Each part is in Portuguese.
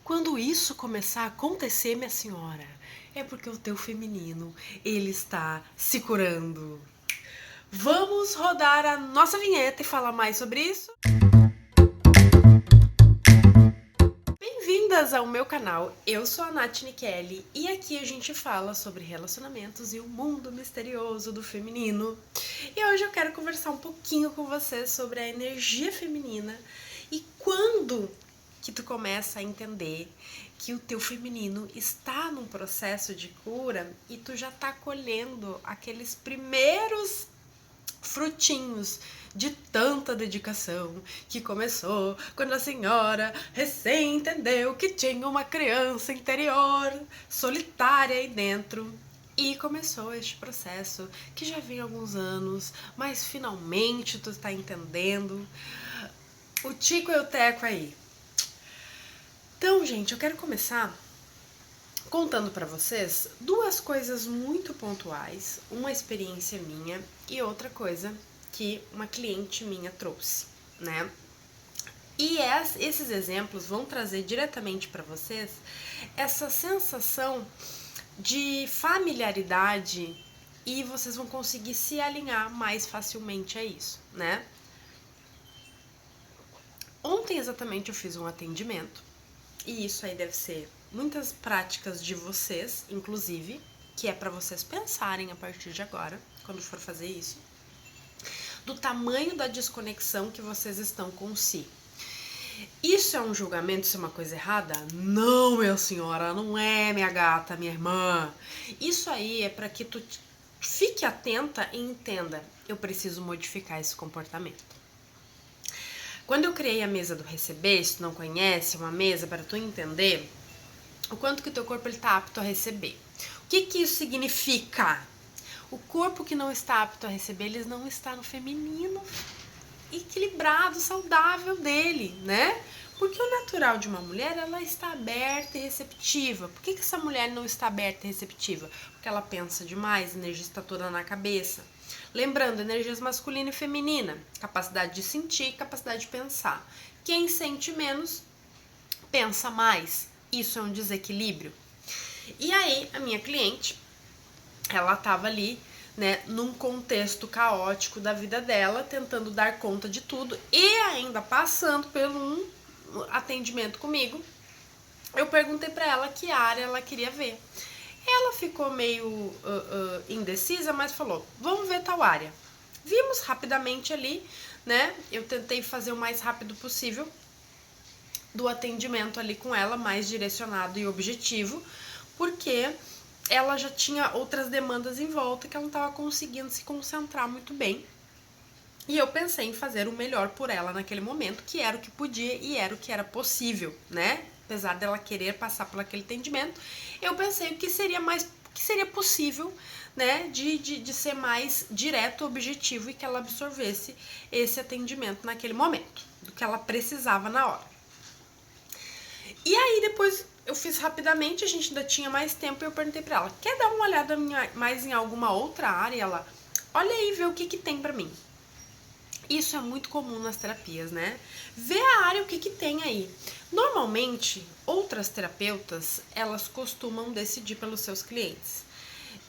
Quando isso começar a acontecer, minha senhora, é porque o teu feminino, ele está se curando. Vamos rodar a nossa vinheta e falar mais sobre isso? Bem-vindas ao meu canal, eu sou a Nath Nicheli e aqui a gente fala sobre relacionamentos e o mundo misterioso do feminino. E hoje eu quero conversar um pouquinho com vocês sobre a energia feminina e quando que tu começa a entender que o teu feminino está num processo de cura e tu já tá colhendo aqueles primeiros frutinhos de tanta dedicação que começou quando a senhora recém entendeu que tinha uma criança interior solitária aí dentro. E começou este processo que já vem há alguns anos, mas finalmente tu está entendendo. O Tico e o Teco aí. Então, gente, eu quero começar contando para vocês duas coisas muito pontuais, uma experiência minha e outra coisa que uma cliente minha trouxe, né? E esses exemplos vão trazer diretamente para vocês essa sensação de familiaridade e vocês vão conseguir se alinhar mais facilmente a isso, né? Ontem exatamente eu fiz um atendimento e isso aí deve ser muitas práticas de vocês, inclusive, que é para vocês pensarem a partir de agora, quando for fazer isso, do tamanho da desconexão que vocês estão com si. Isso é um julgamento, isso é uma coisa errada? Não, minha senhora, não é, minha gata, minha irmã. Isso aí é para que tu fique atenta e entenda, eu preciso modificar esse comportamento. Quando eu criei a mesa do receber, se tu não conhece, uma mesa para tu entender o quanto que o teu corpo está apto a receber. O que isso significa? O corpo que não está apto a receber, ele não está no feminino equilibrado, saudável dele, né? Porque o natural de uma mulher, ela está aberta e receptiva. Por que essa mulher não está aberta e receptiva? Porque ela pensa demais, a energia está toda na cabeça. Lembrando, energias masculina e feminina, capacidade de sentir, capacidade de pensar. Quem sente menos, pensa mais. Isso é um desequilíbrio. E aí, a minha cliente, ela estava ali, né, num contexto caótico da vida dela, tentando dar conta de tudo e ainda passando por um atendimento comigo. Eu perguntei para ela que área ela queria ver. Ela ficou meio indecisa, mas falou, vamos ver tal área. Vimos rapidamente ali, né? Eu tentei fazer o mais rápido possível do atendimento ali com ela, mais direcionado e objetivo, porque ela já tinha outras demandas em volta que ela não estava conseguindo se concentrar muito bem. E eu pensei em fazer o melhor por ela naquele momento, que era o que podia e era o que era possível, né? Apesar dela querer passar por aquele atendimento, eu pensei o que seria possível, né, de ser mais direto, objetivo e que ela absorvesse esse atendimento naquele momento, do que ela precisava na hora. E aí depois eu fiz rapidamente, a gente ainda tinha mais tempo e eu perguntei pra ela, quer dar uma olhada mais em alguma outra área? E ela, olha aí, vê o que tem pra mim. Isso é muito comum nas terapias, né? Vê a área, o que tem aí. Normalmente, outras terapeutas, elas costumam decidir pelos seus clientes.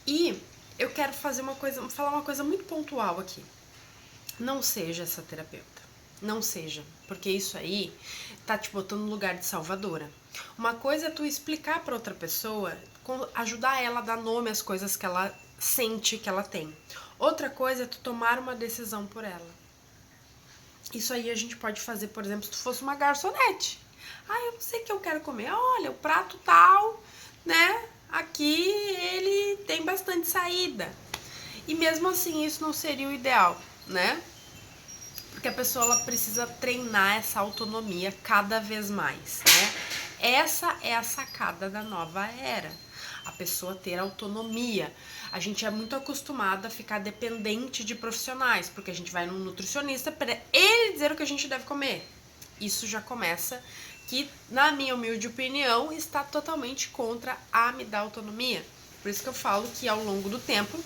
E eu quero falar uma coisa muito pontual aqui. Não seja essa terapeuta. Não seja, porque isso aí tá te botando no lugar de salvadora. Uma coisa é tu explicar para outra pessoa, ajudar ela a dar nome às coisas que ela sente que ela tem. Outra coisa é tu tomar uma decisão por ela. Isso aí a gente pode fazer, por exemplo, se tu fosse uma garçonete. Ah, eu não sei o que eu quero comer. Olha, o prato tal, né? Aqui ele tem bastante saída. E mesmo assim isso não seria o ideal, né? Porque a pessoa ela precisa treinar essa autonomia cada vez mais, né? Essa é a sacada da nova era. A pessoa ter autonomia. A gente é muito acostumado a ficar dependente de profissionais, porque a gente vai num nutricionista para ele dizer o que a gente deve comer. Isso já começa que, na minha humilde opinião, está totalmente contra a me dar autonomia. Por isso que eu falo que ao longo do tempo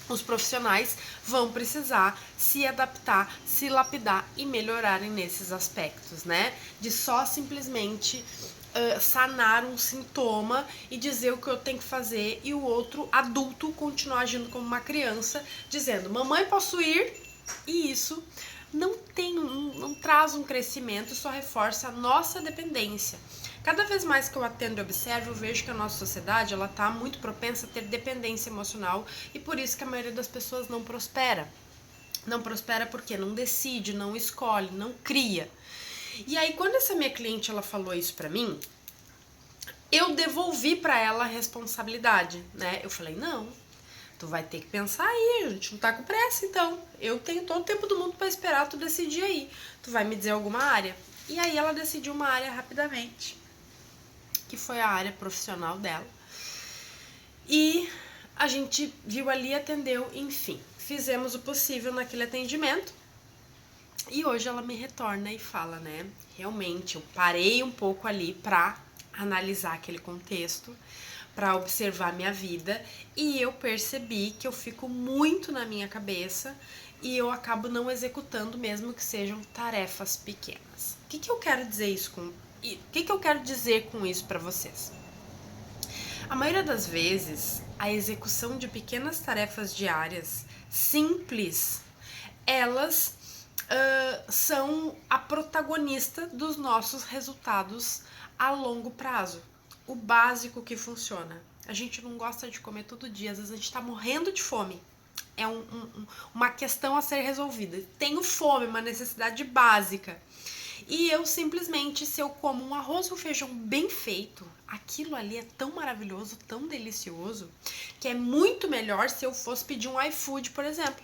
os profissionais vão precisar se adaptar, se lapidar e melhorarem nesses aspectos, né? De só simplesmente sanar um sintoma e dizer o que eu tenho que fazer, e o outro adulto continuar agindo como uma criança, dizendo, mamãe, posso ir? E isso não traz um crescimento, só reforça a nossa dependência. Cada vez mais que eu atendo e observo, eu vejo que a nossa sociedade ela está muito propensa a ter dependência emocional, e por isso que a maioria das pessoas não prospera. Não prospera porque não decide, não escolhe, não cria. E aí, quando essa minha cliente ela falou isso pra mim, eu devolvi pra ela a responsabilidade, né? Eu falei, não, tu vai ter que pensar aí, a gente não tá com pressa, então. Eu tenho todo o tempo do mundo pra esperar tu decidir aí. Tu vai me dizer alguma área? E aí ela decidiu uma área rapidamente, que foi a área profissional dela. E a gente viu ali, atendeu, enfim. Fizemos o possível naquele atendimento. E hoje ela me retorna e fala, né? Realmente, eu parei um pouco ali pra analisar aquele contexto, pra observar minha vida, e eu percebi que eu fico muito na minha cabeça e eu acabo não executando, mesmo que sejam tarefas pequenas. O que eu quero dizer isso com? O que eu quero dizer com isso pra vocês? A maioria das vezes, a execução de pequenas tarefas diárias simples, elas são a protagonista dos nossos resultados a longo prazo. O básico que funciona. A gente não gosta de comer todo dia, às vezes a gente tá morrendo de fome. É uma questão a ser resolvida. Tenho fome, uma necessidade básica. E eu simplesmente, se eu como um arroz e um feijão bem feito, aquilo ali é tão maravilhoso, tão delicioso, que é muito melhor se eu fosse pedir um iFood, por exemplo.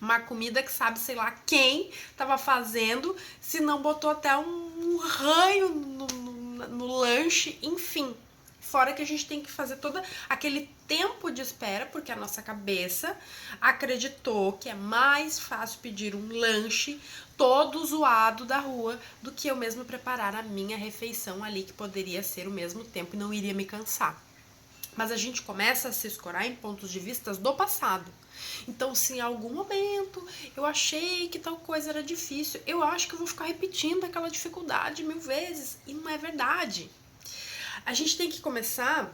Uma comida que sabe, sei lá, quem tava fazendo, se não botou até um ranho no lanche, enfim. Fora que a gente tem que fazer todo aquele tempo de espera, porque a nossa cabeça acreditou que é mais fácil pedir um lanche todo zoado da rua do que eu mesmo preparar a minha refeição ali, que poderia ser o mesmo tempo e não iria me cansar. Mas a gente começa a se escorar em pontos de vista do passado. Então, se em algum momento eu achei que tal coisa era difícil, eu acho que eu vou ficar repetindo aquela dificuldade 1000 vezes. E não é verdade. A gente tem que começar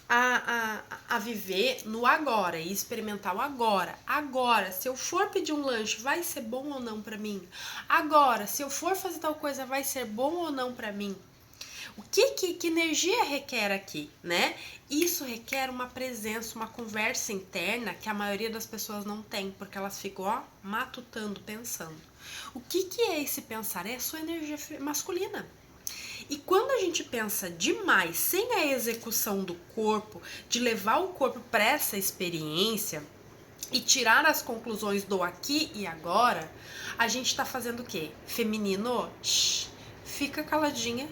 a viver no agora e experimentar o agora. Agora, se eu for pedir um lanche, vai ser bom ou não pra mim? Agora, se eu for fazer tal coisa, vai ser bom ou não pra mim? O que energia requer aqui, né? Isso requer uma presença, uma conversa interna que a maioria das pessoas não tem, porque elas ficam, ó, matutando, pensando. O que é esse pensar? É a sua energia masculina. E quando a gente pensa demais, sem a execução do corpo, de levar o corpo para essa experiência e tirar as conclusões do aqui e agora, a gente tá fazendo o quê? Feminino, shh, fica caladinha,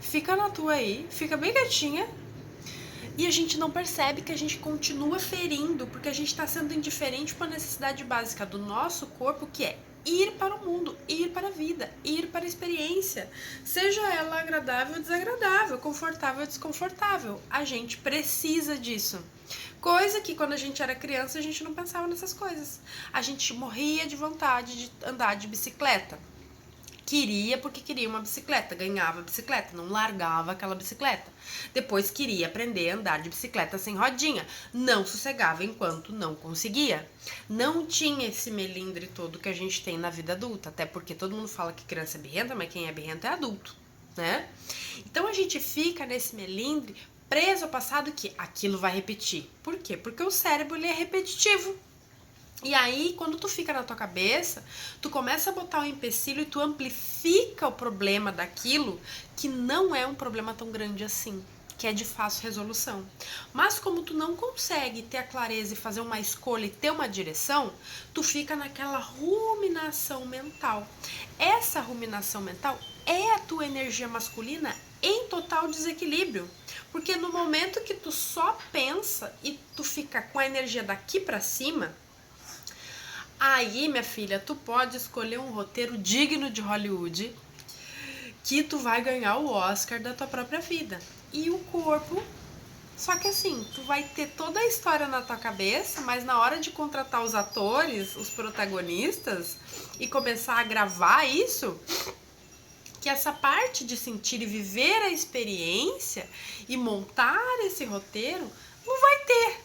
fica na tua aí, fica bem quietinha. E a gente não percebe que a gente continua ferindo, porque a gente tá sendo indiferente para a necessidade básica do nosso corpo, que é ir para o mundo, ir para a vida, ir para a experiência, seja ela agradável ou desagradável, confortável ou desconfortável. A gente precisa disso. Coisa que quando a gente era criança a gente não pensava nessas coisas. A gente morria de vontade de andar de bicicleta. Queria porque queria uma bicicleta, ganhava a bicicleta, não largava aquela bicicleta. Depois queria aprender a andar de bicicleta sem rodinha, não sossegava enquanto não conseguia. Não tinha esse melindre todo que a gente tem na vida adulta, até porque todo mundo fala que criança é birrenta, mas quem é birrento é adulto, né? Então a gente fica nesse melindre preso ao passado que aquilo vai repetir. Por quê? Porque o cérebro ele é repetitivo. E aí, quando tu fica na tua cabeça, tu começa a botar o empecilho e tu amplifica o problema daquilo que não é um problema tão grande assim, que é de fácil resolução. Mas como tu não consegue ter a clareza e fazer uma escolha e ter uma direção, tu fica naquela ruminação mental. Essa ruminação mental é a tua energia masculina em total desequilíbrio. Porque no momento que tu só pensa e tu fica com a energia daqui pra cima, aí, minha filha, tu pode escolher um roteiro digno de Hollywood que tu vai ganhar o Oscar da tua própria vida. E o corpo, só que assim, tu vai ter toda a história na tua cabeça, mas na hora de contratar os atores, os protagonistas, e começar a gravar isso, que essa parte de sentir e viver a experiência e montar esse roteiro não vai ter.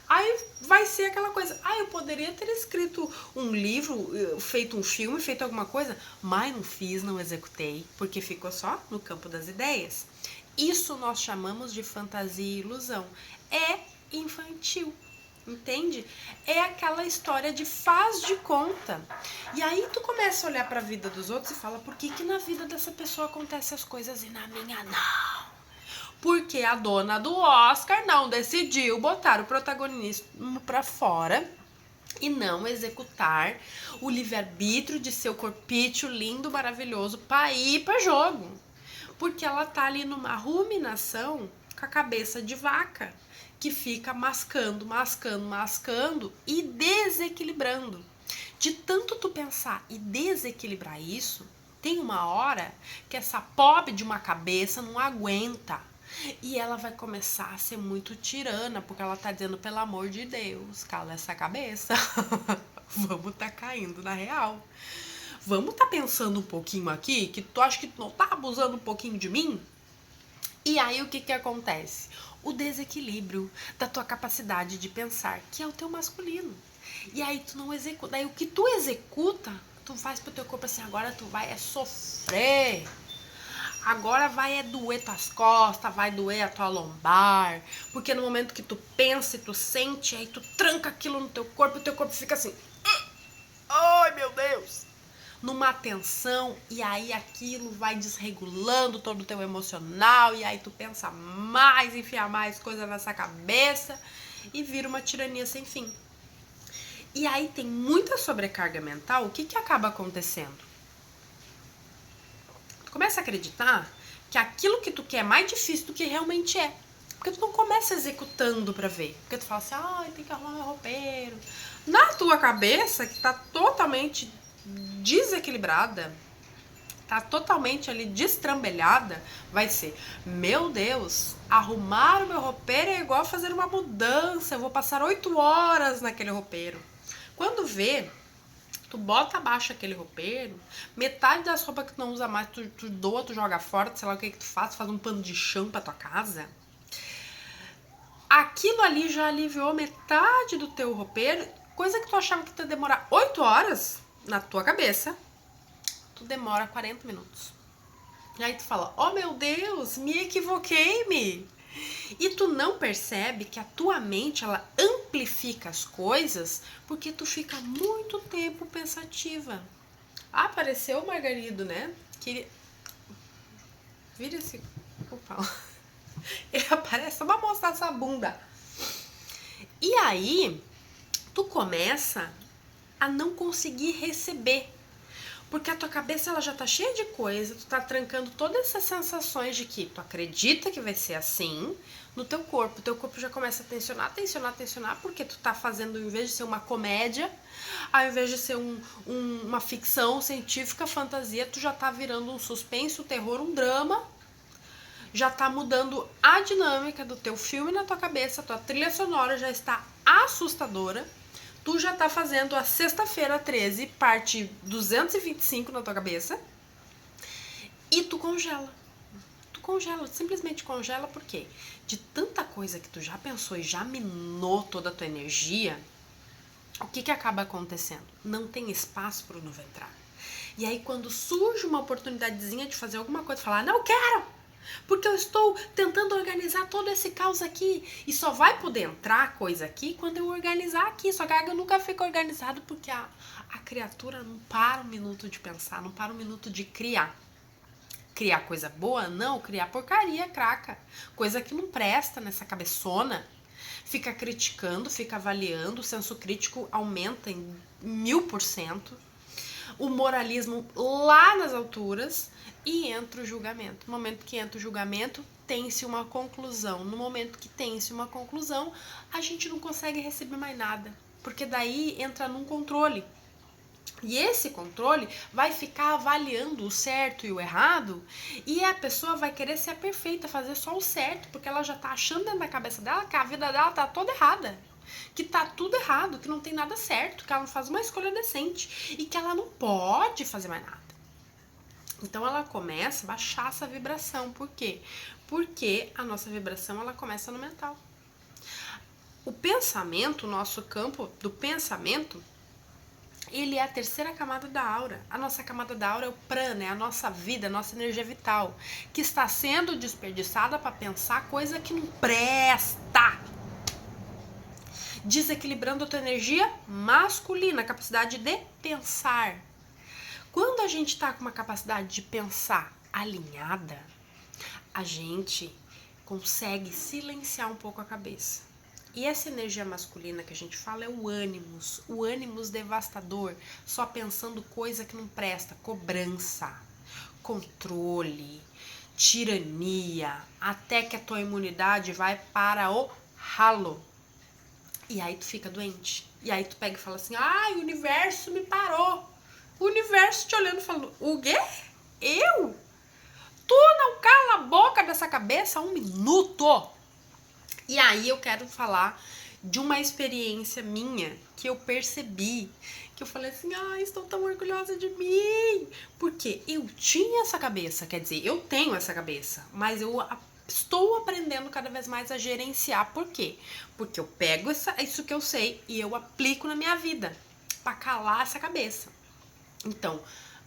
Aí vai ser aquela coisa, eu poderia ter escrito um livro, feito um filme, feito alguma coisa, mas não fiz, não executei, porque ficou só no campo das ideias. Isso nós chamamos de fantasia e ilusão. É infantil, entende? É aquela história de faz de conta. E aí tu começa a olhar para a vida dos outros e fala, por que que na vida dessa pessoa acontecem as coisas e na minha não? Porque a dona do Oscar não decidiu botar o protagonismo para fora e não executar o livre-arbítrio de seu corpício lindo, maravilhoso para ir para jogo. Porque ela tá ali numa ruminação com a cabeça de vaca, que fica mascando, mascando, mascando e desequilibrando. De tanto tu pensar e desequilibrar isso, tem uma hora que essa pobre de uma cabeça não aguenta. E ela vai começar a ser muito tirana, porque ela tá dizendo, pelo amor de Deus, cala essa cabeça. Vamos tá caindo na real. Vamos tá pensando um pouquinho aqui, que tu acha que tu não tá abusando um pouquinho de mim? E aí o que que acontece? O desequilíbrio da tua capacidade de pensar, que é o teu masculino. E aí tu não executa. Daí o que tu executa, tu faz pro teu corpo assim, agora tu vai sofrer. Agora vai doer tuas costas, vai doer a tua lombar, porque no momento que tu pensa e tu sente, aí tu tranca aquilo no teu corpo, e o teu corpo fica assim, ai meu Deus, numa tensão, e aí aquilo vai desregulando todo o teu emocional, e aí tu pensa mais, enfia mais coisa nessa cabeça, e vira uma tirania sem fim. E aí tem muita sobrecarga mental, o que que acaba acontecendo? Começa a acreditar que aquilo que tu quer é mais difícil do que realmente é. Porque tu não começa executando pra ver. Porque tu fala assim, tem que arrumar meu roupeiro. Na tua cabeça, que tá totalmente desequilibrada, tá totalmente ali destrambelhada, vai ser, meu Deus, arrumar o meu roupeiro é igual fazer uma mudança. Eu vou passar 8 horas naquele roupeiro. Quando vê, tu bota abaixo aquele roupeiro, metade das roupas que tu não usa mais, tu doa, tu joga fora, sei lá o que que tu faz um pano de chão pra tua casa. Aquilo ali já aliviou metade do teu roupeiro, coisa que tu achava que ia demorar 8 horas na tua cabeça, tu demora 40 minutos. E aí tu fala, oh meu Deus, me equivoquei-me. E tu não percebe que a tua mente, ela amplifica as coisas porque tu fica muito tempo pensativa. Apareceu o Margarido, né? Vira esse pau. Ele aparece só pra mostrar essa bunda. E aí, tu começa a não conseguir receber. Porque a tua cabeça ela já tá cheia de coisa, tu tá trancando todas essas sensações de que tu acredita que vai ser assim no teu corpo. O teu corpo já começa a tensionar, porque tu tá fazendo, ao invés de ser uma comédia, ao invés de ser uma ficção científica, fantasia, tu já tá virando um suspense, um terror, um drama. Já tá mudando a dinâmica do teu filme na tua cabeça, a tua trilha sonora já está assustadora. Tu já tá fazendo a sexta-feira 13, parte 225 na tua cabeça. E tu congela. Tu congela, simplesmente congela, por quê? De tanta coisa que tu já pensou e já minou toda a tua energia, o que que acaba acontecendo? Não tem espaço pro novo entrar. E aí quando surge uma oportunidadezinha de fazer alguma coisa, falar, não quero! Porque eu estou tentando organizar todo esse caos aqui. E só vai poder entrar coisa aqui quando eu organizar aqui. Só que a água nunca fica organizada porque a criatura não para um minuto de pensar, não para um minuto de criar. Criar coisa boa? Não, criar porcaria, craca. Coisa que não presta nessa cabeçona. Fica criticando, fica avaliando, o senso crítico aumenta em 1000%. O moralismo lá nas alturas. E entra o julgamento. No momento que entra o julgamento, tem-se uma conclusão. No momento que tem-se uma conclusão, a gente não consegue receber mais nada. Porque daí entra num controle. E esse controle vai ficar avaliando o certo e o errado. E a pessoa vai querer ser a perfeita, fazer só o certo. Porque ela já tá achando dentro da cabeça dela que a vida dela tá toda errada. Que tá tudo errado, que não tem nada certo. Que ela não faz uma escolha decente. E que ela não pode fazer mais nada. Então ela começa a baixar essa vibração. Por quê? Porque a nossa vibração ela começa no mental. O pensamento, o nosso campo do pensamento, ele é a terceira camada da aura. A nossa camada da aura é o prana, é a nossa vida, a nossa energia vital, que está sendo desperdiçada para pensar coisa que não presta. Desequilibrando a tua energia masculina, a capacidade de pensar. Quando a gente está com uma capacidade de pensar alinhada, a gente consegue silenciar um pouco a cabeça. E essa energia masculina que a gente fala é o ânimos devastador, só pensando coisa que não presta, cobrança, controle, tirania, até que a tua imunidade vai para o ralo. E aí tu fica doente. E aí tu pega e fala assim, ai, o universo me parou. O universo te olhando e falando, o quê? Eu? Tu não cala a boca dessa cabeça 1 minuto. E aí eu quero falar de uma experiência minha que eu percebi, que eu falei assim, estou tão orgulhosa de mim. Porque eu tinha essa cabeça, quer dizer, eu tenho essa cabeça, mas eu estou aprendendo cada vez mais a gerenciar. Por quê? Porque eu pego isso que eu sei e eu aplico na minha vida para calar essa cabeça. Então,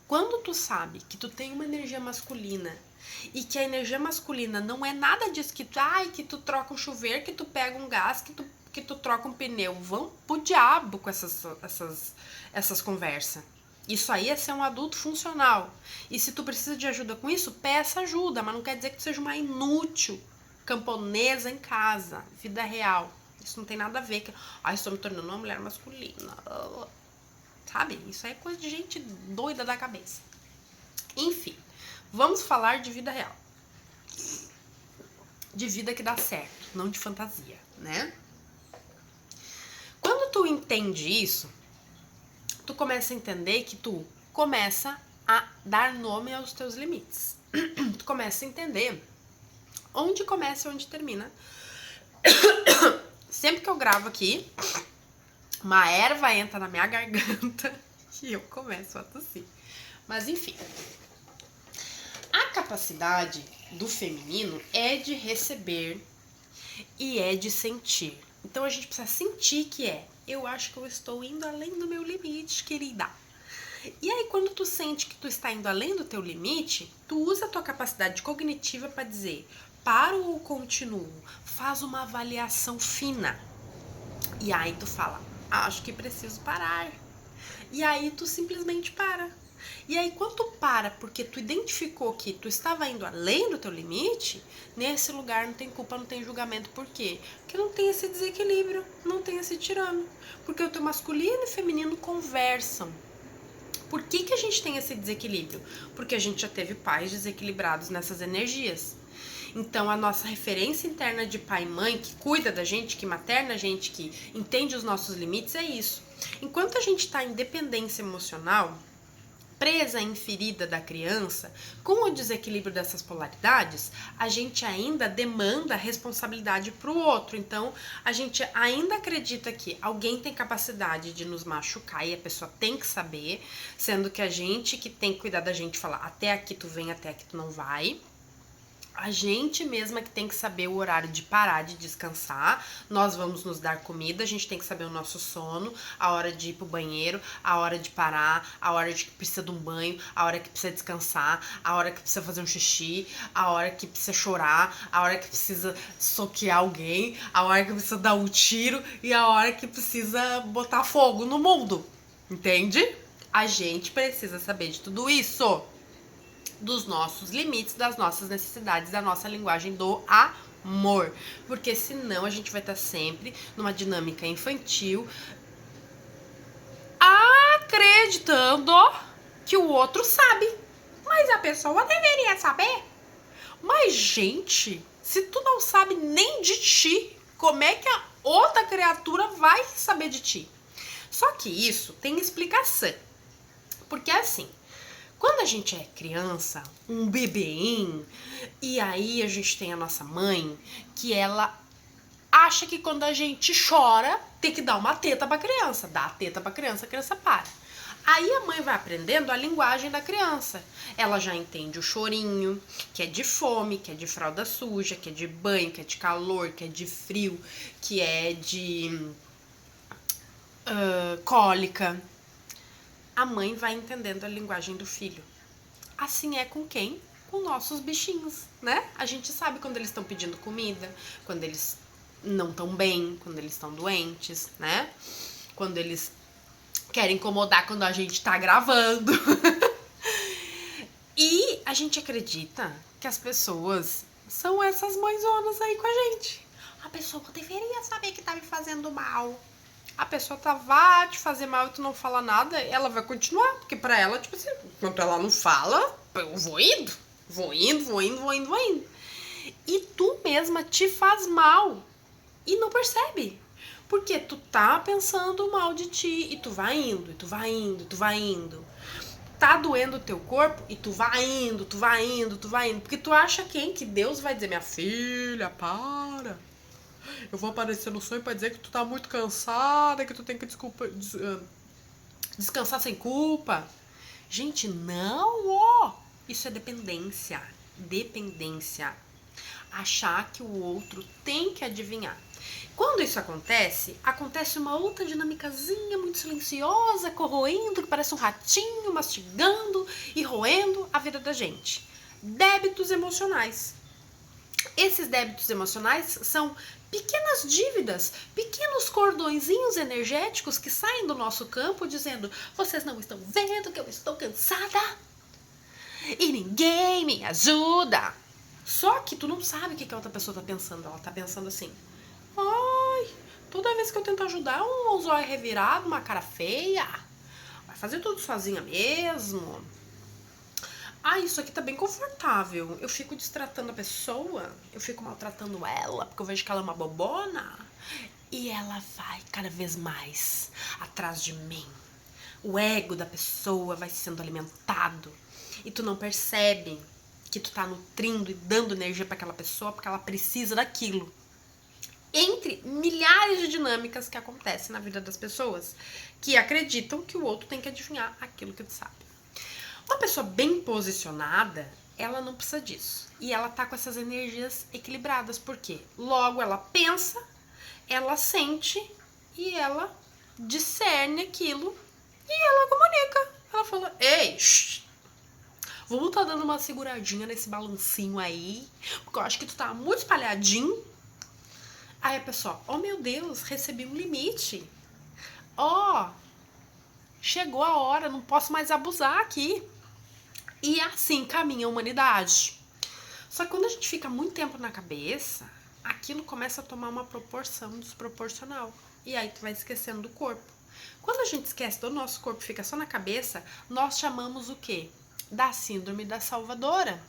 quando tu sabe que tu tem uma energia masculina e que a energia masculina não é nada disso que tu troca um chuveiro, que tu pega um gás, que tu troca um pneu, vão pro diabo com essas conversas. Isso aí é ser um adulto funcional. E se tu precisa de ajuda com isso, peça ajuda, mas não quer dizer que tu seja uma inútil camponesa em casa, vida real. Isso não tem nada a ver com, estou me tornando uma mulher masculina. Sabe? Isso aí é coisa de gente doida da cabeça. Enfim, vamos falar de vida real. De vida que dá certo, não de fantasia, né? Quando tu entende isso, tu começa a entender que tu começa a dar nome aos teus limites. Tu começa a entender onde começa e onde termina. Sempre que eu gravo aqui, uma erva entra na minha garganta e eu começo a tossir. Mas enfim, a capacidade do feminino é de receber e é de sentir. Então a gente precisa sentir que eu acho que eu estou indo além do meu limite, querida. E aí quando tu sente que tu está indo além do teu limite, tu usa a tua capacidade cognitiva para dizer, paro ou continuo, faz uma avaliação fina. E aí tu fala, acho que preciso parar. E aí tu simplesmente para. E aí quando tu para porque tu identificou que tu estava indo além do teu limite, nesse lugar não tem culpa, não tem julgamento. Por quê? Porque não tem esse desequilíbrio, não tem esse tirano. Porque o teu masculino e feminino conversam. Por que a gente tem esse desequilíbrio? Porque a gente já teve pais desequilibrados nessas energias. Então, a nossa referência interna de pai e mãe, que cuida da gente, que materna a gente, que entende os nossos limites, é isso. Enquanto a gente está em dependência emocional, presa em ferida da criança, com o desequilíbrio dessas polaridades, a gente ainda demanda responsabilidade para o outro. Então, a gente ainda acredita que alguém tem capacidade de nos machucar e a pessoa tem que saber, sendo que a gente que tem que cuidar da gente fala, até aqui tu vem, até aqui tu não vai. A gente mesma que tem que saber o horário de parar, de descansar. Nós vamos nos dar comida, a gente tem que saber o nosso sono, a hora de ir pro banheiro, a hora de parar, a hora de que precisa de um banho, a hora que precisa descansar, a hora que precisa fazer um xixi, a hora que precisa chorar, a hora que precisa soquear alguém, a hora que precisa dar um tiro e a hora que precisa botar fogo no mundo. Entende? A gente precisa saber de tudo isso. Dos nossos limites, das nossas necessidades, da nossa linguagem do amor. Porque senão a gente vai estar sempre numa dinâmica infantil, acreditando que o outro sabe. Mas a pessoa deveria saber. Mas, gente, se tu não sabe nem de ti, como é que a outra criatura vai saber de ti? Só que isso tem explicação. Porque assim, quando a gente é criança, um bebezinho, e aí a gente tem a nossa mãe, que ela acha que quando a gente chora, tem que dar uma teta pra criança. Dá a teta pra criança, a criança para. Aí a mãe vai aprendendo a linguagem da criança. Ela já entende o chorinho, que é de fome, que é de fralda suja, que é de banho, que é de calor, que é de frio, que é de cólica. A mãe vai entendendo a linguagem do filho. Assim é com quem? Com nossos bichinhos, né? A gente sabe quando eles estão pedindo comida, quando eles não estão bem, quando eles estão doentes, né? Quando eles querem incomodar quando a gente tá gravando. E a gente acredita que as pessoas são essas mãezonas aí com a gente. A pessoa deveria saber que tá me fazendo mal. A pessoa vai te fazer mal e tu não fala nada, ela vai continuar. Porque pra ela, tipo assim, enquanto ela não fala, eu vou indo. Vou indo. E tu mesma te faz mal. E não percebe. Porque tu tá pensando mal de ti e tu vai indo. Tá doendo o teu corpo e tu vai indo. Porque tu acha quem? Que Deus vai dizer, minha filha, para. Eu vou aparecer no sonho pra dizer que tu tá muito cansada, que tu tem que descansar sem culpa. Gente, não, ó. Isso é dependência. Achar que o outro tem que adivinhar. Quando isso acontece uma outra dinâmicazinha muito silenciosa, corroendo, que parece um ratinho mastigando e roendo a vida da gente. Débitos emocionais. Esses débitos emocionais são pequenas dívidas, pequenos cordõezinhos energéticos que saem do nosso campo dizendo: vocês não estão vendo que eu estou cansada e ninguém me ajuda. Só que tu não sabe o que a outra pessoa tá pensando. Ela tá pensando assim: ai, toda vez que eu tento ajudar, um zóio revirado, uma cara feia, vai fazer tudo sozinha mesmo. Ah, isso aqui tá bem confortável. Eu fico destratando a pessoa, eu fico maltratando ela, porque eu vejo que ela é uma bobona. E ela vai cada vez mais atrás de mim. O ego da pessoa vai sendo alimentado. E tu não percebe que tu tá nutrindo e dando energia para aquela pessoa, porque ela precisa daquilo. Entre milhares de dinâmicas que acontecem na vida das pessoas, que acreditam que o outro tem que adivinhar aquilo que tu sabe. Uma pessoa bem posicionada, ela não precisa disso. E ela tá com essas energias equilibradas. Por quê? Logo ela pensa, ela sente e ela discerne aquilo e ela comunica. Ela fala: ei, vamos tá dando uma seguradinha nesse balancinho aí, porque eu acho que tu tá muito espalhadinho. Aí a pessoa: oh meu Deus, recebi um limite. Ó, chegou a hora, não posso mais abusar aqui. E assim caminha a humanidade. Só que quando a gente fica muito tempo na cabeça, aquilo começa a tomar uma proporção desproporcional. E aí tu vai esquecendo do corpo. Quando a gente esquece do nosso corpo, fica só na cabeça, nós chamamos o quê? Da síndrome da salvadora.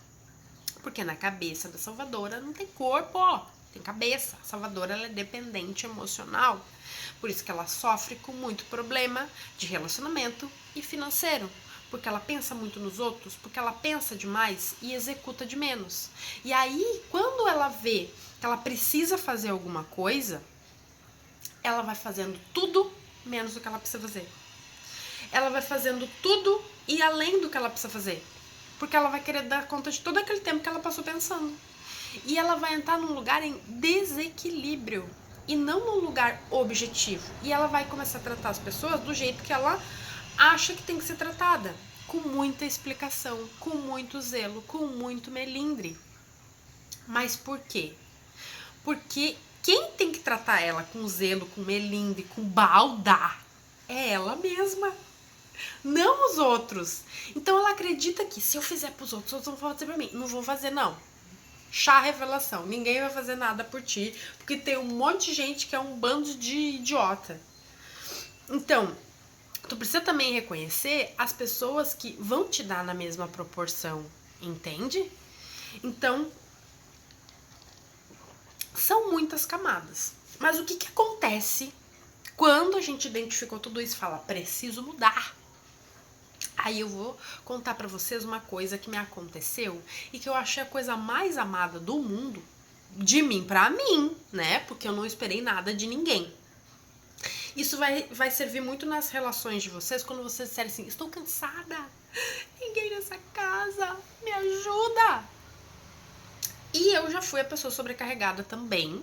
Porque na cabeça da salvadora não tem corpo, ó, tem cabeça. A salvadora, ela é dependente emocional. Por isso que ela sofre com muito problema de relacionamento e financeiro. Porque ela pensa muito nos outros, porque ela pensa demais e executa de menos. E aí, quando ela vê que ela precisa fazer alguma coisa, ela vai fazendo tudo menos do que ela precisa fazer. Ela vai fazendo tudo e além do que ela precisa fazer. Porque ela vai querer dar conta de todo aquele tempo que ela passou pensando. E ela vai entrar num lugar em desequilíbrio e não num lugar objetivo. E ela vai começar a tratar as pessoas do jeito que ela acha que tem que ser tratada, com muita explicação, com muito zelo, com muito melindre. Mas por quê? Porque quem tem que tratar ela com zelo, com melindre, com balda, é ela mesma, não os outros. Então ela acredita que se eu fizer pros outros, os outros vão fazer pra mim. Não vou fazer, não. Chá revelação, ninguém vai fazer nada por ti, porque tem um monte de gente que é um bando de idiota. Então, tu precisa também reconhecer as pessoas que vão te dar na mesma proporção, entende? Então, são muitas camadas. Mas o que acontece quando a gente identificou tudo isso e fala: preciso mudar? Aí eu vou contar pra vocês uma coisa que me aconteceu e que eu achei a coisa mais amada do mundo, de mim pra mim, né? Porque eu não esperei nada de ninguém. Isso vai servir muito nas relações de vocês, quando vocês disserem assim, estou cansada, ninguém nessa casa, me ajuda. E eu já fui a pessoa sobrecarregada também.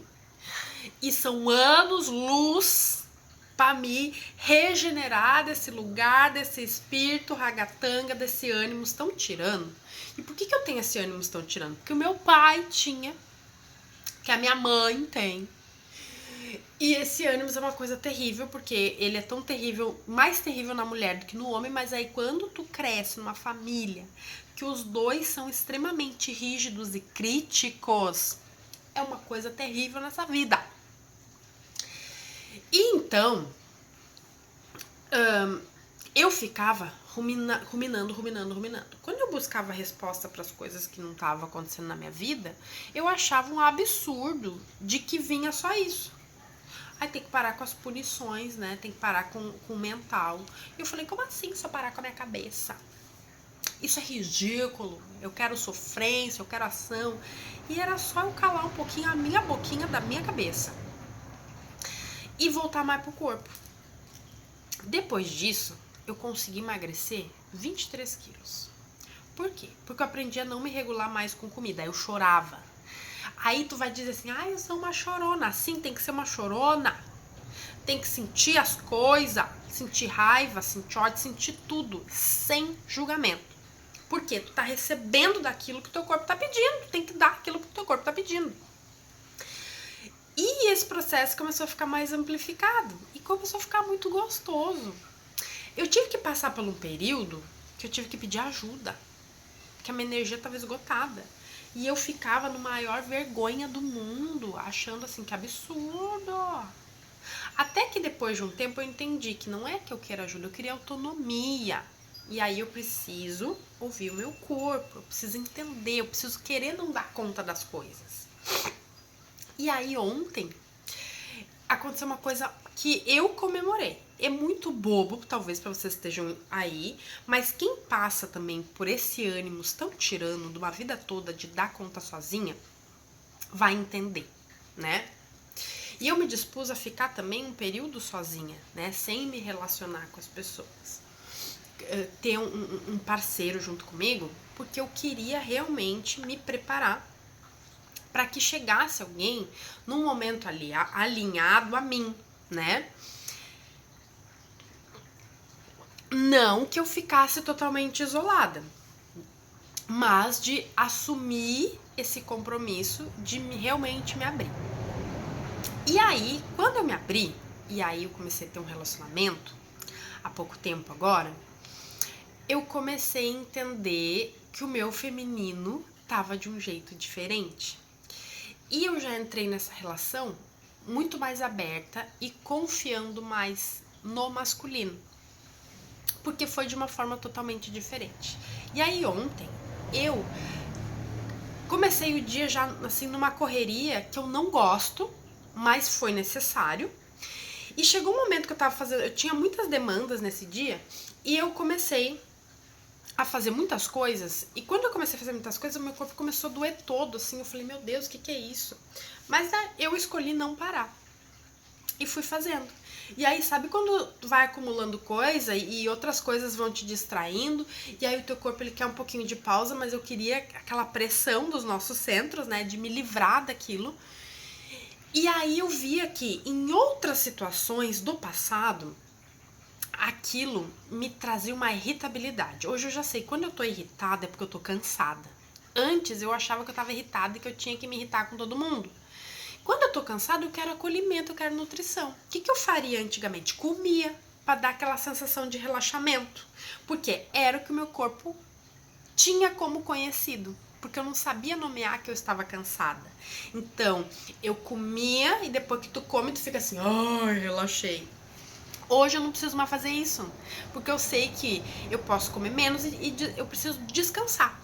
E são anos-luz para me regenerar desse lugar, desse espírito ragatanga, desse ânimo tão tirano. E por que eu tenho esse ânimo tão tirano? Porque o meu pai tinha, que a minha mãe tem. E esse ânimo é uma coisa terrível, porque ele é tão terrível, mais terrível na mulher do que no homem, mas aí quando tu cresce numa família que os dois são extremamente rígidos e críticos, é uma coisa terrível nessa vida. E então, eu ficava ruminando. Quando eu buscava resposta para as coisas que não estavam acontecendo na minha vida, eu achava um absurdo de que vinha só isso. Aí tem que parar com as punições, né? Tem que parar com o mental. E eu falei, como assim só parar com a minha cabeça? Isso é ridículo. Eu quero sofrência, eu quero ação. E era só eu calar um pouquinho a minha boquinha da minha cabeça. E voltar mais pro corpo. Depois disso, eu consegui emagrecer 23 quilos. Por quê? Porque eu aprendi a não me regular mais com comida. Aí eu chorava. Aí tu vai dizer assim, eu sou uma chorona. Assim, tem que ser uma chorona. Tem que sentir as coisas, sentir raiva, sentir ódio, sentir tudo, sem julgamento. Porque tu tá recebendo daquilo que teu corpo tá pedindo. Tu tem que dar aquilo que teu corpo tá pedindo. E esse processo começou a ficar mais amplificado. E começou a ficar muito gostoso. Eu tive que passar por um período que eu tive que pedir ajuda. Que a minha energia estava esgotada. E eu ficava no maior vergonha do mundo, achando assim, que absurdo. Até que depois de um tempo eu entendi que não é que eu quero ajuda, eu queria autonomia. E aí eu preciso ouvir o meu corpo, eu preciso entender, eu preciso querer não dar conta das coisas. E aí ontem aconteceu uma coisa que eu comemorei. É muito bobo, talvez pra vocês estejam aí, mas quem passa também por esse ânimo tão tirano de uma vida toda de dar conta sozinha, vai entender, né? E eu me dispus a ficar também um período sozinha, né? Sem me relacionar com as pessoas. Ter um parceiro junto comigo, porque eu queria realmente me preparar para que chegasse alguém num momento ali alinhado a mim, né? Não que eu ficasse totalmente isolada, mas de assumir esse compromisso de realmente me abrir. E aí, quando eu me abri, e aí eu comecei a ter um relacionamento, há pouco tempo agora, eu comecei a entender que o meu feminino tava de um jeito diferente. E eu já entrei nessa relação muito mais aberta e confiando mais no masculino. Porque foi de uma forma totalmente diferente. E aí ontem, eu comecei o dia já assim numa correria que eu não gosto, mas foi necessário. E chegou um momento que eu tinha muitas demandas nesse dia, e eu comecei a fazer muitas coisas, e quando eu comecei a fazer muitas coisas, o meu corpo começou a doer todo, assim, eu falei, meu Deus, o que é isso? Mas eu escolhi não parar, e fui fazendo. E aí, sabe quando tu vai acumulando coisa e outras coisas vão te distraindo, e aí o teu corpo ele quer um pouquinho de pausa, mas eu queria aquela pressão dos nossos centros, né, de me livrar daquilo. E aí eu via que em outras situações do passado, aquilo me trazia uma irritabilidade. Hoje eu já sei, quando eu tô irritada é porque eu tô cansada. Antes eu achava que eu tava irritada e que eu tinha que me irritar com todo mundo. Quando eu tô cansada, eu quero acolhimento, eu quero nutrição. O que eu faria antigamente? Comia, pra dar aquela sensação de relaxamento. Porque era o que o meu corpo tinha como conhecido. Porque eu não sabia nomear que eu estava cansada. Então, eu comia e depois que tu come, tu fica assim, ai, relaxei. Hoje eu não preciso mais fazer isso, porque eu sei que eu posso comer menos e eu preciso descansar.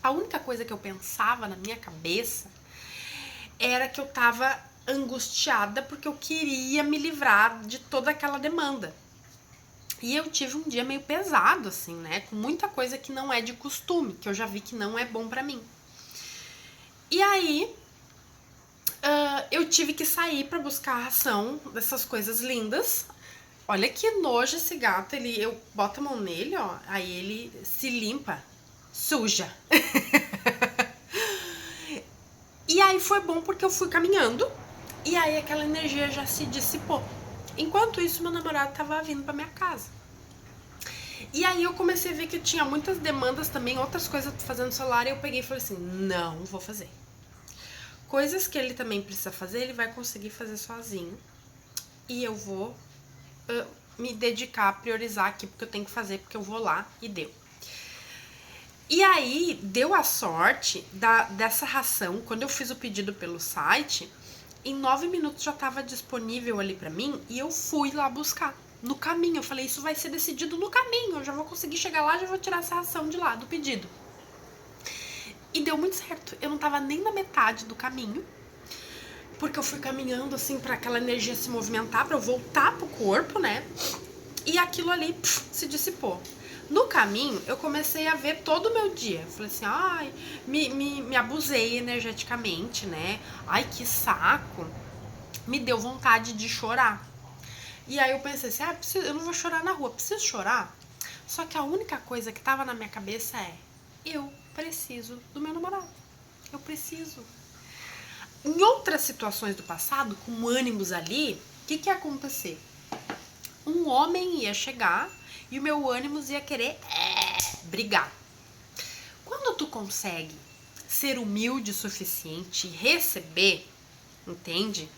A única coisa que eu pensava na minha cabeça era que eu tava angustiada porque eu queria me livrar de toda aquela demanda. E eu tive um dia meio pesado, assim, né? Com muita coisa que não é de costume, que eu já vi que não é bom pra mim. E aí, Eu tive que sair pra buscar a ração dessas coisas lindas. Olha que nojo esse gato, eu boto a mão nele, ó, aí ele se limpa, suja. E aí foi bom porque eu fui caminhando, e aí aquela energia já se dissipou. Enquanto isso, meu namorado tava vindo pra minha casa. E aí eu comecei a ver que eu tinha muitas demandas também, outras coisas pra fazer no celular, e eu peguei e falei assim, não vou fazer. Coisas que ele também precisa fazer, ele vai conseguir fazer sozinho. E eu vou me dedicar a priorizar aqui, porque eu tenho que fazer, porque eu vou lá e deu. E aí, deu a sorte dessa ração, quando eu fiz o pedido pelo site, em 9 minutos já estava disponível ali pra mim, e eu fui lá buscar. No caminho, eu falei, isso vai ser decidido no caminho, eu já vou conseguir chegar lá, já vou tirar essa ração de lá, do pedido. E deu muito certo, eu não tava nem na metade do caminho, porque eu fui caminhando assim pra aquela energia se movimentar, pra eu voltar pro corpo, né? E aquilo ali se dissipou. No caminho, eu comecei a ver todo o meu dia. Eu falei assim, ai, me abusei energeticamente, né? Ai, que saco. Me deu vontade de chorar. E aí eu pensei assim, eu não vou chorar na rua, preciso chorar? Só que a única coisa que tava na minha cabeça é, eu preciso do meu namorado. Eu preciso. Em outras situações do passado, com ânimos ali, o que ia acontecer? Um homem ia chegar e o meu ânimo ia querer brigar. Quando tu consegue ser humilde o suficiente e receber, entende?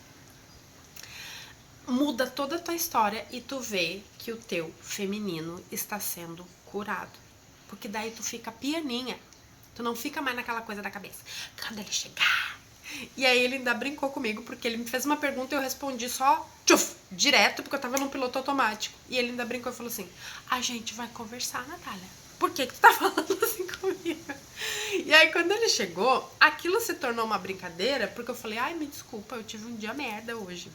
Muda toda a tua história e tu vê que o teu feminino está sendo curado. Porque daí tu fica pianinha. Tu não fica mais naquela coisa da cabeça. Quando ele chegar. E aí ele ainda brincou comigo, porque ele me fez uma pergunta e eu respondi só direto, porque eu tava num piloto automático. E ele ainda brincou e falou assim, a gente vai conversar, Natália. Por que tu tá falando assim comigo? E aí quando ele chegou, aquilo se tornou uma brincadeira, porque eu falei, ai, me desculpa, eu tive um dia merda hoje.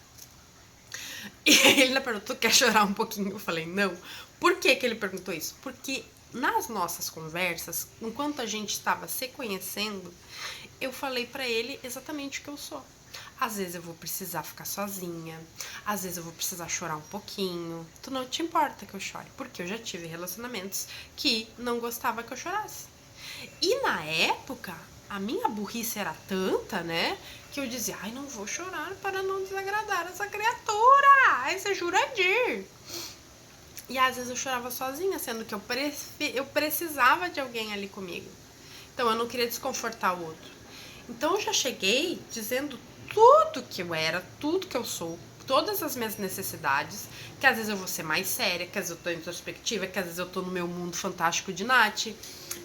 E aí ele ainda perguntou, tu quer chorar um pouquinho? Eu falei, não. Por que ele perguntou isso? Porque nas nossas conversas, enquanto a gente estava se conhecendo, eu falei pra ele exatamente o que eu sou. Às vezes eu vou precisar ficar sozinha, às vezes eu vou precisar chorar um pouquinho. Tu não te importa que eu chore, porque eu já tive relacionamentos que não gostava que eu chorasse. E na época, a minha burrice era tanta, né, que eu dizia, ai, não vou chorar para não desagradar essa criatura, ai, você Jurandir. E às vezes eu chorava sozinha, sendo que eu precisava de alguém ali comigo. Então eu não queria desconfortar o outro. Então eu já cheguei dizendo tudo que eu era, tudo que eu sou, todas as minhas necessidades, que às vezes eu vou ser mais séria, que às vezes eu tô introspectiva, que às vezes eu tô no meu mundo fantástico de Nath,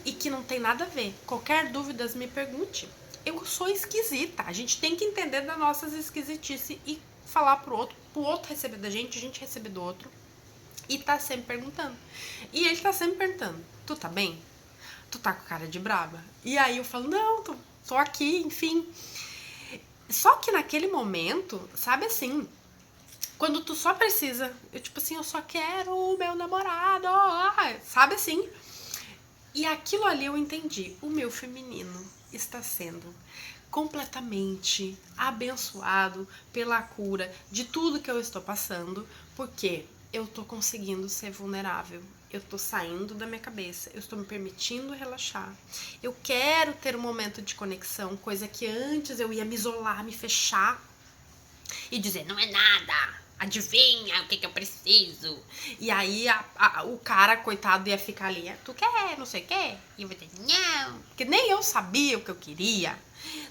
e que não tem nada a ver. Qualquer dúvida, me pergunte. Eu sou esquisita, a gente tem que entender das nossas esquisitices e falar pro outro receber da gente, a gente receber do outro, e tá sempre perguntando. E ele tá sempre perguntando, tu tá bem? Tu tá com cara de braba? E aí eu falo, não, tô aqui, enfim. Só que naquele momento, sabe assim, quando tu só precisa, eu só quero o meu namorado, sabe assim? E aquilo ali eu entendi, o meu feminino está sendo completamente abençoado pela cura de tudo que eu estou passando, porque eu tô conseguindo ser vulnerável. Eu tô saindo da minha cabeça, eu estou me permitindo relaxar. Eu quero ter um momento de conexão, coisa que antes eu ia me isolar, me fechar e dizer, não é nada, adivinha o que eu preciso. E aí o cara, coitado, ia ficar ali, tu quer não sei o quê? E eu vou dizer, não, porque nem eu sabia o que eu queria.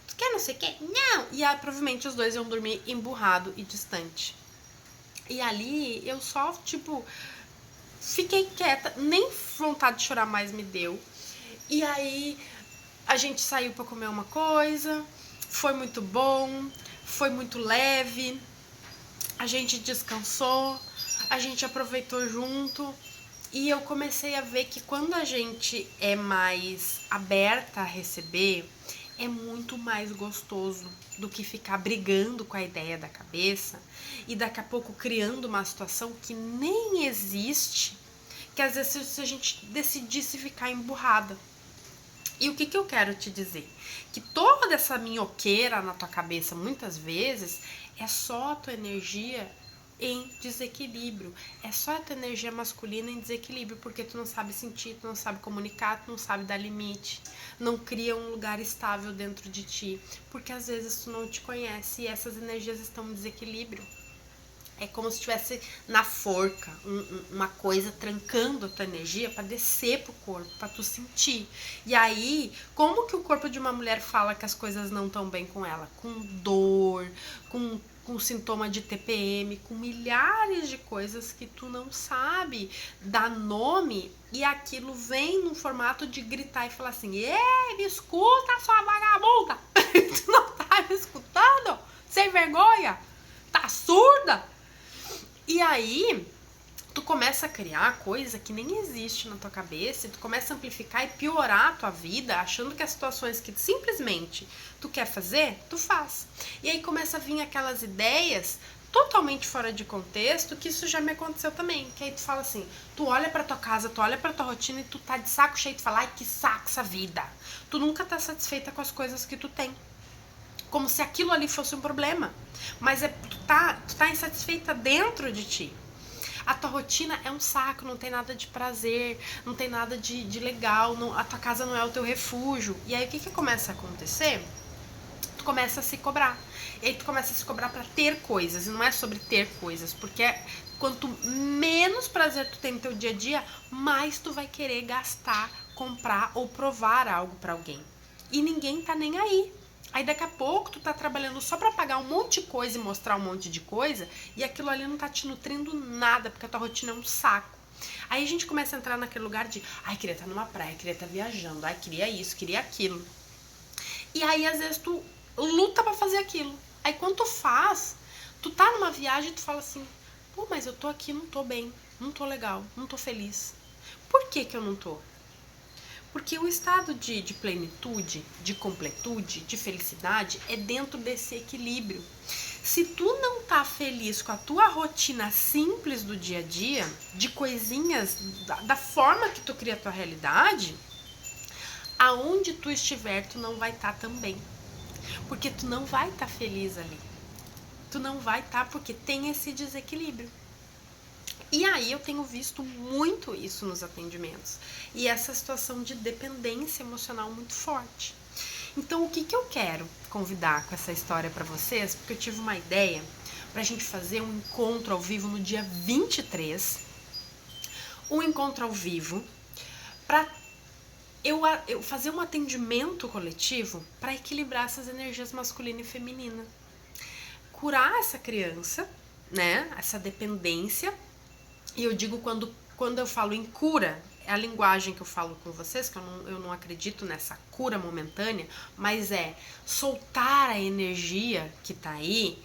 Tu quer não sei o quê? Não. E aí provavelmente os dois iam dormir emburrado e distante. E ali eu só, fiquei quieta, nem vontade de chorar mais me deu. E aí a gente saiu pra comer uma coisa, foi muito bom, foi muito leve, a gente descansou, a gente aproveitou junto. E eu comecei a ver que quando a gente é mais aberta a receber, é muito mais gostoso do que ficar brigando com a ideia da cabeça e daqui a pouco criando uma situação que nem existe, que às vezes se a gente decidisse ficar emburrada. E o que eu quero te dizer? Que toda essa minhoqueira na tua cabeça, muitas vezes, é só a tua energia em desequilíbrio. É só a tua energia masculina em desequilíbrio, porque tu não sabe sentir, tu não sabe comunicar, tu não sabe dar limite, não cria um lugar estável dentro de ti, porque às vezes tu não te conhece e essas energias estão em desequilíbrio. É como se estivesse na forca, uma coisa trancando a tua energia para descer pro corpo, para tu sentir. E aí, como que o corpo de uma mulher fala que as coisas não estão bem com ela? Com dor, com sintoma de TPM, com milhares de coisas que tu não sabe dar nome, e aquilo vem num formato de gritar e falar assim: ei, me escuta, sua vagabunda! Tu não tá me escutando? Sem vergonha? Tá surda? E aí, tu começa a criar coisa que nem existe na tua cabeça, e tu começa a amplificar e piorar a tua vida, achando que as situações que simplesmente tu quer fazer, tu faz. E aí começa a vir aquelas ideias totalmente fora de contexto, que isso já me aconteceu também. Que aí tu fala assim, tu olha pra tua casa, tu olha pra tua rotina e tu tá de saco cheio, tu fala, ai que saco essa vida. Tu nunca tá satisfeita com as coisas que tu tem. Como se aquilo ali fosse um problema. Mas tu tá insatisfeita dentro de ti. A tua rotina é um saco, não tem nada de prazer, não tem nada de legal, não, a tua casa não é o teu refúgio. E aí o que começa a acontecer? Tu começa a se cobrar. E aí tu começa a se cobrar pra ter coisas. E não é sobre ter coisas, porque quanto menos prazer tu tem no teu dia a dia, mais tu vai querer gastar, comprar ou provar algo pra alguém. E ninguém tá nem aí. Aí daqui a pouco tu tá trabalhando só pra pagar um monte de coisa e mostrar um monte de coisa, e aquilo ali não tá te nutrindo nada, porque a tua rotina é um saco. Aí a gente começa a entrar naquele lugar de, ai, queria estar numa praia, queria estar viajando, ai, queria isso, queria aquilo. E aí às vezes tu luta pra fazer aquilo. Aí quando tu faz, tu tá numa viagem e tu fala assim, pô, mas eu tô aqui, não tô bem, não tô legal, não tô feliz. Por que eu não tô? Porque o estado de plenitude, de completude, de felicidade é dentro desse equilíbrio. Se tu não tá feliz com a tua rotina simples do dia a dia, de coisinhas, da forma que tu cria a tua realidade, aonde tu estiver, tu não vai estar também. Porque tu não vai estar feliz ali. Tu não vai estar porque tem esse desequilíbrio. E aí eu tenho visto muito isso nos atendimentos. E essa situação de dependência emocional muito forte. Então o que eu quero convidar com essa história para vocês, porque eu tive uma ideia pra gente fazer um encontro ao vivo no dia 23. Um encontro ao vivo para eu fazer um atendimento coletivo para equilibrar essas energias masculina e feminina. Curar essa criança, né? Essa dependência. E eu digo quando eu falo em cura, é a linguagem que eu falo com vocês, que eu não acredito nessa cura momentânea, mas é soltar a energia que tá aí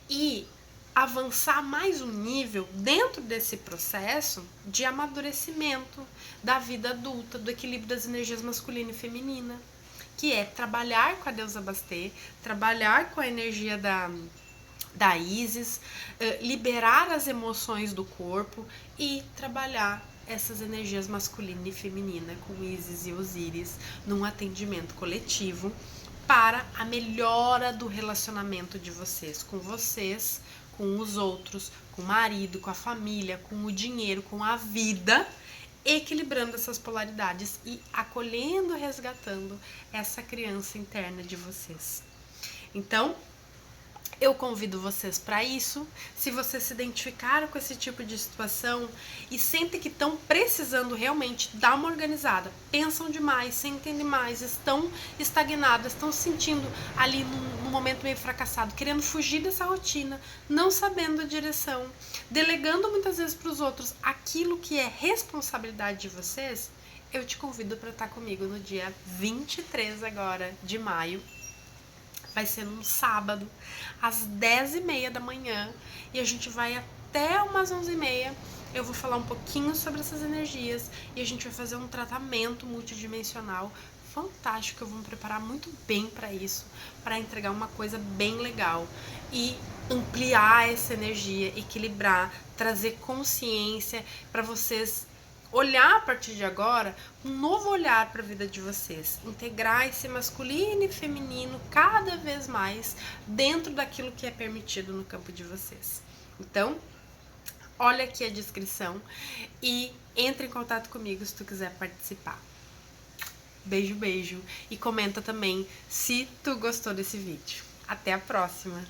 e avançar mais um nível dentro desse processo de amadurecimento da vida adulta, do equilíbrio das energias masculina e feminina, que é trabalhar com a deusa Bastê, trabalhar com a energia da Isis, liberar as emoções do corpo e trabalhar essas energias masculina e feminina com Isis e Osíris num atendimento coletivo para a melhora do relacionamento de vocês, com os outros, com o marido, com a família, com o dinheiro, com a vida, equilibrando essas polaridades e acolhendo, resgatando essa criança interna de vocês. Então, eu convido vocês para isso. Se vocês se identificaram com esse tipo de situação e sentem que estão precisando realmente dar uma organizada, pensam demais, sentem demais, estão estagnados, estão se sentindo ali num momento meio fracassado, querendo fugir dessa rotina, não sabendo a direção, delegando muitas vezes para os outros aquilo que é responsabilidade de vocês, eu te convido para estar comigo no dia 23 agora de maio. Vai ser num sábado, às 10h30 da manhã, e a gente vai até umas 11h30. Eu vou falar um pouquinho sobre essas energias e a gente vai fazer um tratamento multidimensional fantástico. Eu vou me preparar muito bem para isso, para entregar uma coisa bem legal e ampliar essa energia, equilibrar, trazer consciência para vocês olhar a partir de agora um novo olhar para a vida de vocês, integrar esse masculino e feminino cada vez mais dentro daquilo que é permitido no campo de vocês. Então, olha aqui a descrição e entre em contato comigo se tu quiser participar. Beijo, beijo, e comenta também se tu gostou desse vídeo. Até a próxima!